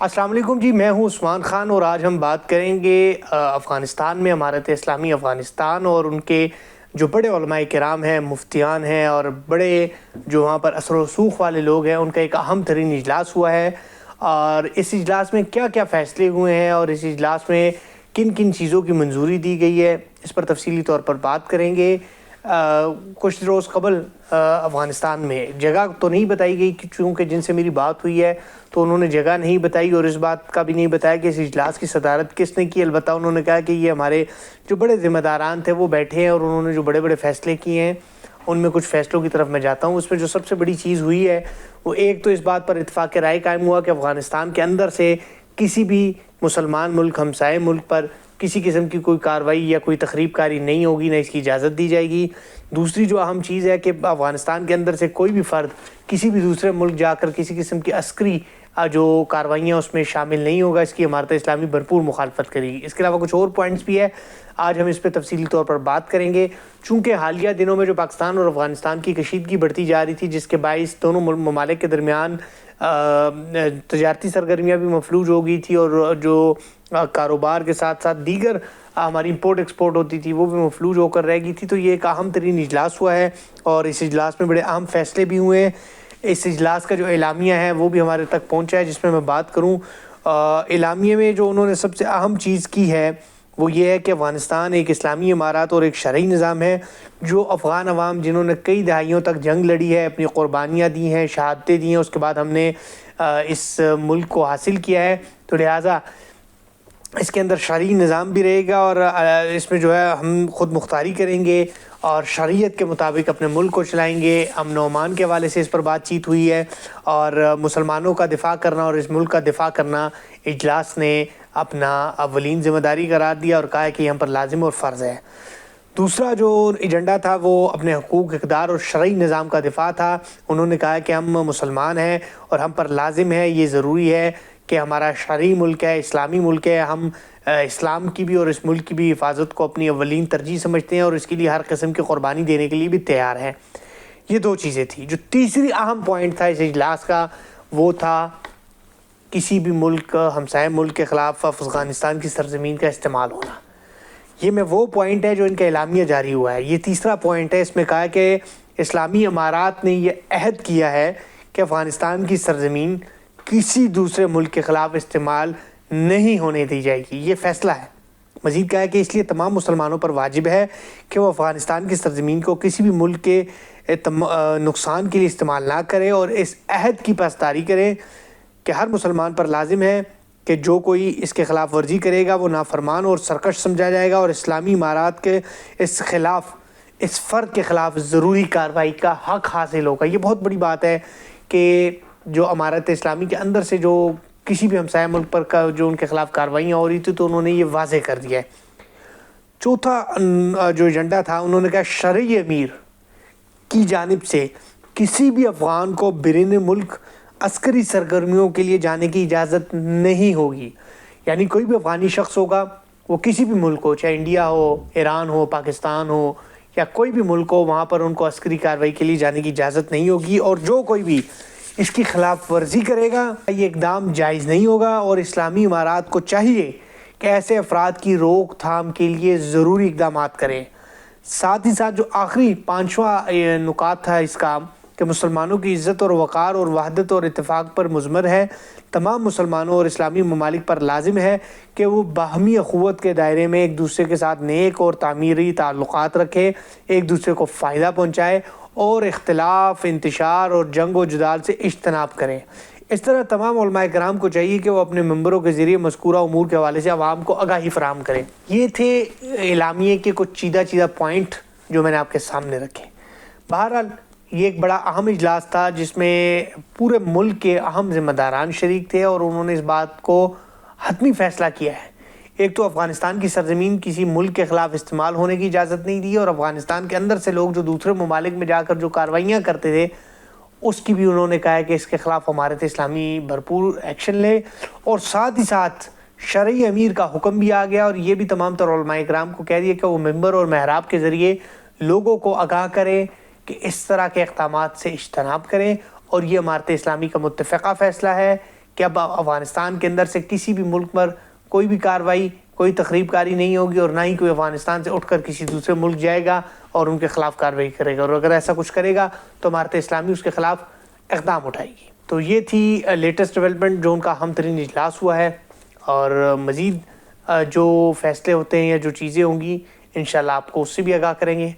السلام علیکم جی، میں ہوں عثمان خان اور آج ہم بات کریں گے افغانستان میں امارت اسلامی افغانستان اور ان کے جو بڑے علماء کرام ہیں، مفتیان ہیں اور بڑے جو وہاں پر اثر و رسوخ والے لوگ ہیں، ان کا ایک اہم ترین اجلاس ہوا ہے۔ اور اس اجلاس میں کیا کیا فیصلے ہوئے ہیں اور اس اجلاس میں کن کن چیزوں کی منظوری دی گئی ہے، اس پر تفصیلی طور پر بات کریں گے۔ کچھ روز قبل افغانستان میں جگہ تو نہیں بتائی گئی چونکہ جن سے میری بات ہوئی ہے تو انہوں نے جگہ نہیں بتائی اور اس بات کا بھی نہیں بتایا کہ اس اجلاس کی صدارت کس نے کی۔ البتہ انہوں نے کہا کہ یہ ہمارے جو بڑے ذمہ داران تھے وہ بیٹھے ہیں اور انہوں نے جو بڑے بڑے فیصلے کیے ہیں ان میں کچھ فیصلوں کی طرف میں جاتا ہوں۔ اس میں جو سب سے بڑی چیز ہوئی ہے وہ ایک تو اس بات پر اتفاق رائے قائم ہوا کہ افغانستان کے اندر سے کسی بھی مسلمان ملک، ہمسائے ملک پر کسی قسم کی کوئی کارروائی یا کوئی تخریب کاری نہیں ہوگی، نہ اس کی اجازت دی جائے گی۔ دوسری جو اہم چیز ہے کہ افغانستان کے اندر سے کوئی بھی فرد کسی بھی دوسرے ملک جا کر کسی قسم کی عسکری جو کارروائیاں اس میں شامل نہیں ہوگا، اس کی امارت اسلامی بھرپور مخالفت کرے گی۔ اس کے علاوہ کچھ اور پوائنٹس بھی ہے، آج ہم اس پہ تفصیلی طور پر بات کریں گے۔ چونکہ حالیہ دنوں میں جو پاکستان اور افغانستان کی کشیدگی بڑھتی جا رہی تھی، جس کے باعث دونوں ممالک کے درمیان تجارتی سرگرمیاں بھی مفلوج ہو گئی تھی اور جو کاروبار کے ساتھ ساتھ دیگر ہماری امپورٹ ایکسپورٹ ہوتی تھی وہ بھی مفلوج ہو کر رہ گئی تھی، تو یہ ایک اہم ترین اجلاس ہوا ہے اور اس اجلاس میں بڑے اہم فیصلے بھی ہوئے ہیں۔ اس اجلاس کا جو اعلامیہ ہے وہ بھی ہمارے تک پہنچا ہے، جس میں بات کروں۔ اعلامیے میں جو انہوں نے سب سے اہم چیز کی ہے وہ یہ ہے کہ افغانستان ایک اسلامی امارات اور ایک شرعی نظام ہے۔ جو افغان عوام جنہوں نے کئی دہائیوں تک جنگ لڑی ہے، اپنی قربانیاں دی ہیں، شہادتیں دی ہیں، اس کے بعد ہم نے اس ملک کو حاصل کیا ہے، تو لہٰذا اس کے اندر شرعی نظام بھی رہے گا اور اس میں جو ہے ہم خود مختاری کریں گے اور شریعت کے مطابق اپنے ملک کو چلائیں گے۔ امن و امان کے حوالے سے اس پر بات چیت ہوئی ہے اور مسلمانوں کا دفاع کرنا اور اس ملک کا دفاع کرنا اجلاس نے اپنا اولین ذمہ داری قرار دیا اور کہا ہے کہ یہ ہم پر لازم اور فرض ہے۔ دوسرا جو ایجنڈا تھا وہ اپنے حقوق، اقدار اور شرعی نظام کا دفاع تھا۔ انہوں نے کہا کہ ہم مسلمان ہیں اور ہم پر لازم ہے، یہ ضروری ہے کہ ہمارا شرعی ملک ہے، اسلامی ملک ہے، ہم اسلام کی بھی اور اس ملک کی بھی حفاظت کو اپنی اولین ترجیح سمجھتے ہیں اور اس کے لیے ہر قسم کی قربانی دینے کے لیے بھی تیار ہیں۔ یہ دو چیزیں تھیں۔ جو تیسری اہم پوائنٹ تھا اس اجلاس کا وہ تھا کسی بھی ملک، ہمسائے ملک کے خلاف افغانستان کی سرزمین کا استعمال ہونا۔ یہ میں وہ پوائنٹ ہے جو ان کا اعلامیہ جاری ہوا ہے۔ یہ تیسرا پوائنٹ ہے، اس میں کہا کہ اسلامی امارات نے یہ عہد کیا ہے کہ افغانستان کی سرزمین کسی دوسرے ملک کے خلاف استعمال نہیں ہونے دی جائے گی۔ یہ فیصلہ ہے۔ مزید کہا ہے کہ اس لیے تمام مسلمانوں پر واجب ہے کہ وہ افغانستان کی سرزمین کو کسی بھی ملک کے نقصان کے لیے استعمال نہ کرے اور اس عہد کی پاسداری کریں کہ ہر مسلمان پر لازم ہے کہ جو کوئی اس کے خلاف ورزی کرے گا وہ نافرمان اور سرکش سمجھا جائے گا اور اسلامی امارات کے اس فرد کے خلاف ضروری کارروائی کا حق حاصل ہوگا۔ یہ بہت بڑی بات ہے کہ جو امارت اسلامی کے اندر سے جو کسی بھی ہمسایہ ملک پر جو ان کے خلاف کارروائیاں ہو رہی تھی تو انہوں نے یہ واضح کر دیا ہے۔ چوتھا جو ایجنڈا تھا، انہوں نے کہا شرعی امیر کی جانب سے کسی بھی افغان کو بیرون ملک عسکری سرگرمیوں کے لیے جانے کی اجازت نہیں ہوگی۔ یعنی کوئی بھی افغانی شخص ہوگا، وہ کسی بھی ملک ہو، چاہے انڈیا ہو، ایران ہو، پاکستان ہو یا کوئی بھی ملک ہو، وہاں پر ان کو عسکری کارروائی کے لیے جانے کی اجازت نہیں ہوگی اور جو کوئی بھی اس کی خلاف ورزی کرے گا یہ اقدام جائز نہیں ہوگا اور اسلامی امارات کو چاہیے کہ ایسے افراد کی روک تھام کے لیے ضروری اقدامات کریں۔ ساتھ ہی ساتھ جو آخری پانچواں نکات تھا اس کا کہ مسلمانوں کی عزت اور وقار اور وحدت اور اتفاق پر مضمر ہے۔ تمام مسلمانوں اور اسلامی ممالک پر لازم ہے کہ وہ باہمی اخوت کے دائرے میں ایک دوسرے کے ساتھ نیک اور تعمیری تعلقات رکھے، ایک دوسرے کو فائدہ پہنچائے اور اختلاف، انتشار اور جنگ و جدال سے اجتناب کریں۔ اس طرح تمام علماء کرام کو چاہیے کہ وہ اپنے ممبروں کے ذریعے مذکورہ امور کے حوالے سے عوام کو آگاہی فراہم کریں۔ یہ تھے اعلامیے کے کچھ چیدہ پوائنٹ جو میں نے آپ کے سامنے رکھے۔ بہرحال یہ ایک بڑا اہم اجلاس تھا جس میں پورے ملک کے اہم ذمہ داران شریک تھے اور انہوں نے اس بات کو حتمی فیصلہ کیا ہے۔ ایک تو افغانستان کی سرزمین کسی ملک کے خلاف استعمال ہونے کی اجازت نہیں دی اور افغانستان کے اندر سے لوگ جو دوسرے ممالک میں جا کر جو کارروائیاں کرتے تھے اس کی بھی انہوں نے کہا ہے کہ اس کے خلاف امارت اسلامی بھرپور ایکشن لے اور ساتھ ہی ساتھ شرعی امیر کا حکم بھی آ گیا اور یہ بھی تمام تر علماء کرام کو کہہ دیا کہ وہ ممبر اور محراب کے ذریعے لوگوں کو آگاہ کریں کہ اس طرح کے اقدامات سے اجتناب کریں اور یہ امارت اسلامی کا متفقہ فیصلہ ہے کہ کہ اب افغانستان کے اندر سے کسی بھی ملک پر کوئی بھی کارروائی، کوئی تخریب کاری نہیں ہوگی، اور نہ ہی کوئی افغانستان سے اٹھ کر کسی دوسرے ملک جائے گا اور ان کے خلاف کارروائی کرے گا، اور اگر ایسا کچھ کرے گا تو امارت اسلامی اس کے خلاف اقدام اٹھائے گی۔ تو یہ تھی لیٹسٹ ڈیولپمنٹ جو ان کا اہم ترین اجلاس ہوا ہے، اور مزید جو فیصلے ہوتے ہیں یا جو چیزیں ہوں گی انشاءاللہ آپ کو اس سے بھی آگاہ کریں گے۔